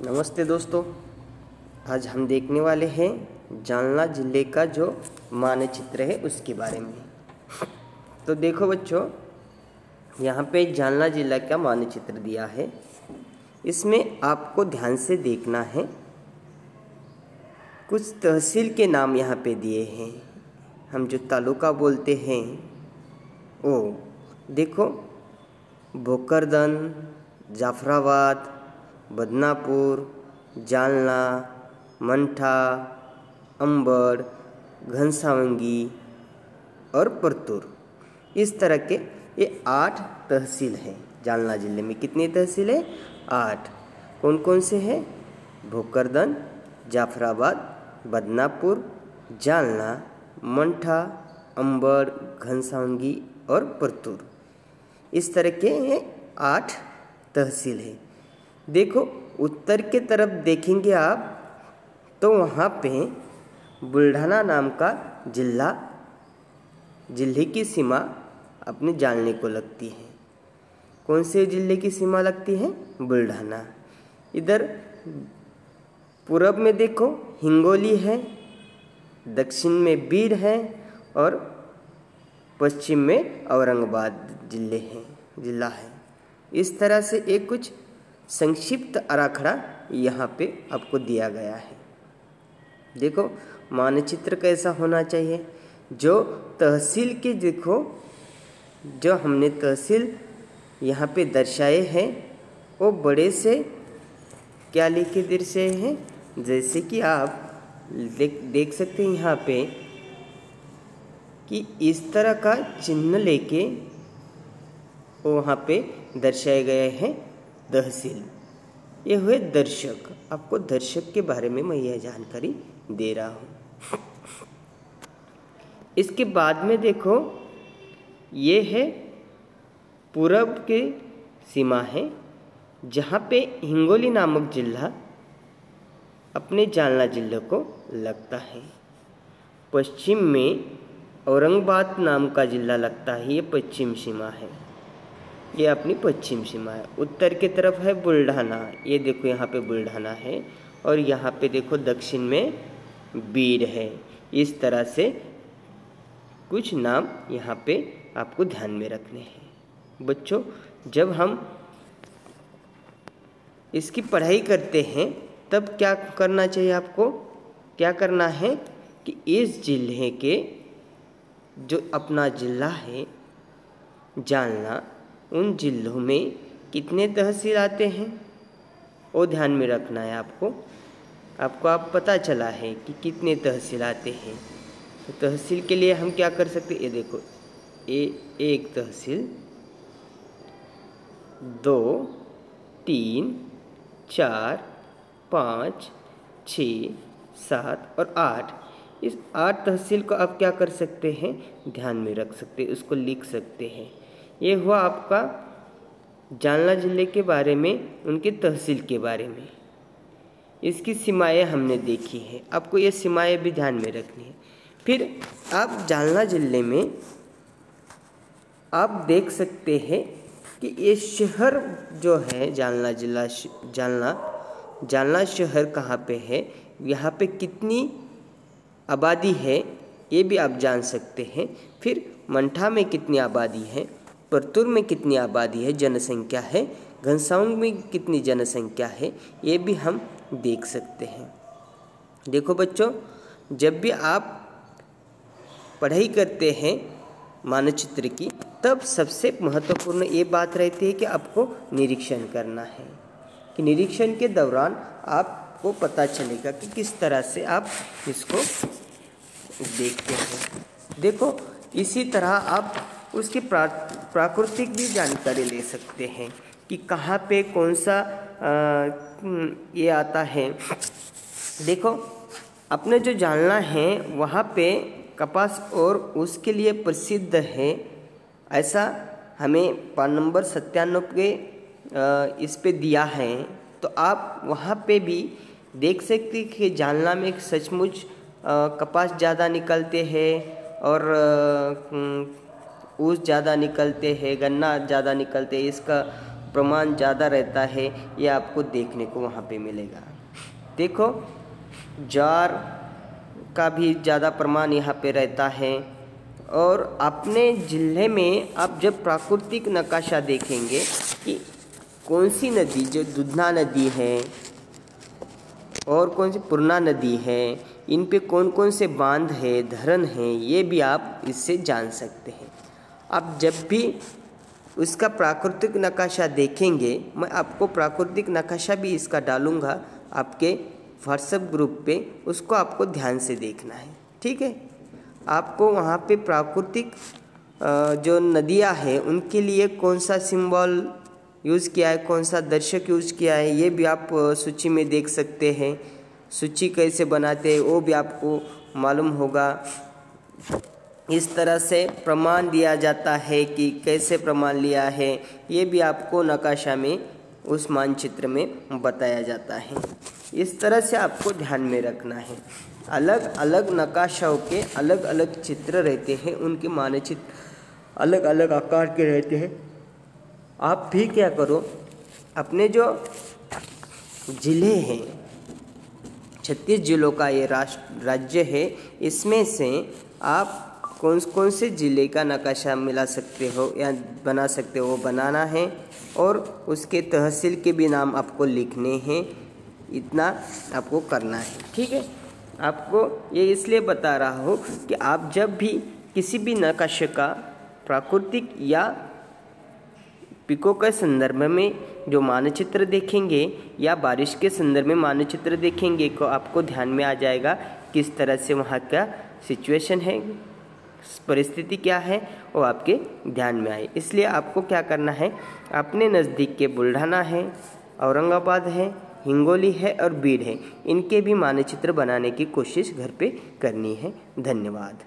नमस्ते दोस्तों। आज हम देखने वाले हैं जालना जिले का जो मानचित्र है उसके बारे में। तो देखो बच्चों, यहाँ पे जालना जिला का मानचित्र दिया है। इसमें आपको ध्यान से देखना है। कुछ तहसील के नाम यहाँ पे दिए हैं। हम जो तालुका बोलते हैं वो देखो, भोकरदन, जाफराबाद, बदनापुर, जालना, मंठा, अंबड़, घनसावंगी और परतूर। इस तरह के ये 8 तहसील हैं। जालना जिले में कितनी तहसील है? 8। कौन कौन से हैं? भोकरदन, जाफराबाद, बदनापुर, जालना, मंठा, अंबड़, घनसावंगी और परतूर। इस तरह के ये 8 तहसील है। देखो, उत्तर के तरफ देखेंगे आप तो वहाँ पे बुल्ढाना नाम का जिले की सीमा अपने जालने को लगती है। कौन से जिले की सीमा लगती है? बुल्ढाना। इधर पूरब में देखो हिंगोली है, दक्षिण में बीड है और पश्चिम में औरंगाबाद जिला है। इस तरह से एक कुछ संक्षिप्त आराखड़ा यहाँ पे आपको दिया गया है। देखो, मानचित्र कैसा होना चाहिए। जो तहसील के देखो, जो हमने तहसील यहाँ पे दर्शाए हैं वो बड़े से क्या लिखे दर्शाए हैं, जैसे कि आप देख सकते हैं यहाँ पे कि इस तरह का चिन्ह लेके वहाँ पे दर्शाए गए हैं तहसील। ये हुए दर्शक। आपको दर्शक के बारे में मैं यह जानकारी दे रहा हूँ। इसके बाद में देखो, ये है पूरब की सीमा है, जहाँ पे हिंगोली नामक जिला अपने जालना जिले को लगता है। पश्चिम में औरंगाबाद नाम का जिला लगता है। ये पश्चिम सीमा है, ये अपनी पश्चिम सीमा है। उत्तर की तरफ है बुल्ढाना। ये देखो, यहाँ पे बुल्ढाना है और यहाँ पे देखो दक्षिण में बीड है। इस तरह से कुछ नाम यहाँ पे आपको ध्यान में रखने हैं। बच्चों, जब हम इसकी पढ़ाई करते हैं तब क्या करना चाहिए आपको? क्या करना है कि इस जिले के जो अपना जिला है जालना, उन जिलों में कितने तहसील आते हैं वो ध्यान में रखना है आपको। आप पता चला है कि कितने तहसील आते हैं। तो तहसील के लिए हम क्या कर सकते हैं? ये देखो, एक तहसील, 2, 3, 4, 5, 6, 7 और 8। इस 8 तहसील को आप क्या कर सकते हैं? ध्यान में रख सकते हैं, उसको लिख सकते हैं। ये हुआ आपका जालना जिले के बारे में, उनके तहसील के बारे में। इसकी सीमाएं हमने देखी हैं। आपको ये सीमाएं भी ध्यान में रखनी है। फिर आप जालना जिले में आप देख सकते हैं कि ये शहर जो है जालना जिला, जालना शहर कहाँ पे है, यहाँ पे कितनी आबादी है ये भी आप जान सकते हैं। फिर मंठा में कितनी आबादी है, परतूर में कितनी आबादी है, जनसंख्या है, घनसावंगी में कितनी जनसंख्या है, ये भी हम देख सकते हैं। देखो बच्चों, जब भी आप पढ़ाई करते हैं मानचित्र की, तब सबसे महत्वपूर्ण ये बात रहती है कि आपको निरीक्षण करना है। कि निरीक्षण के दौरान आपको पता चलेगा कि किस तरह से आप इसको देखते हैं। देखो, इसी तरह आप उसकी प्राकृतिक भी जानकारी ले सकते हैं कि कहाँ पे कौन सा ये आता है। देखो, अपने जो जालना है वहाँ पे कपास और उसके लिए प्रसिद्ध है। ऐसा हमें पान नंबर 97 के इस पे दिया है। तो आप वहाँ पे भी देख सकते हैं कि जालना में सचमुच कपास ज़्यादा निकलते हैं और ऊस ज़्यादा निकलते हैं, गन्ना ज़्यादा निकलते हैं। इसका प्रमाण ज़्यादा रहता है ये आपको देखने को वहाँ पे मिलेगा। देखो ज्वार का भी ज़्यादा प्रमाण यहाँ पे रहता है। और अपने ज़िले में आप जब प्राकृतिक नक्शा देखेंगे कि कौन सी नदी, जो दुधना नदी है और कौन सी पूर्णा नदी है, इन पे कौन कौन से बांध है, धरण है, ये भी आप इससे जान सकते हैं। आप जब भी उसका प्राकृतिक नक्शा देखेंगे, मैं आपको प्राकृतिक नक्शा भी इसका डालूंगा आपके व्हाट्सएप ग्रुप पे, उसको आपको ध्यान से देखना है, ठीक है। आपको वहाँ पे प्राकृतिक जो नदियाँ हैं उनके लिए कौन सा सिंबल यूज़ किया है, कौन सा दर्शक यूज़ किया है, ये भी आप सूची में देख सकते हैं। सूची कैसे बनाते हैं वो भी आपको मालूम होगा। इस तरह से प्रमाण दिया जाता है कि कैसे प्रमाण लिया है, ये भी आपको नक्शा में, उस मानचित्र में बताया जाता है। इस तरह से आपको ध्यान में रखना है। अलग अलग नक्शाओं के अलग अलग चित्र रहते हैं, उनके मानचित्र अलग अलग आकार के रहते हैं। आप भी क्या करो, अपने जो ज़िले हैं, 36 जिलों का ये राज्य है, इसमें से आप कौन कौन से ज़िले का नक्शा मिला सकते हो या बना सकते हो, वो बनाना है। और उसके तहसील के भी नाम आपको लिखने हैं, इतना आपको करना है, ठीक है। आपको ये इसलिए बता रहा हूँ कि आप जब भी किसी भी नक्शे का प्राकृतिक या पिको के संदर्भ में जो मानचित्र देखेंगे या बारिश के संदर्भ में मानचित्र देखेंगे, को आपको ध्यान में आ जाएगा किस तरह से वहाँ का सिचुएशन है, परिस्थिति क्या है, वो आपके ध्यान में आए। इसलिए आपको क्या करना है, अपने नज़दीक के बुल्ढाना है, औरंगाबाद है, हिंगोली है और बीड है, इनके भी मानचित्र बनाने की कोशिश घर पे करनी है। धन्यवाद।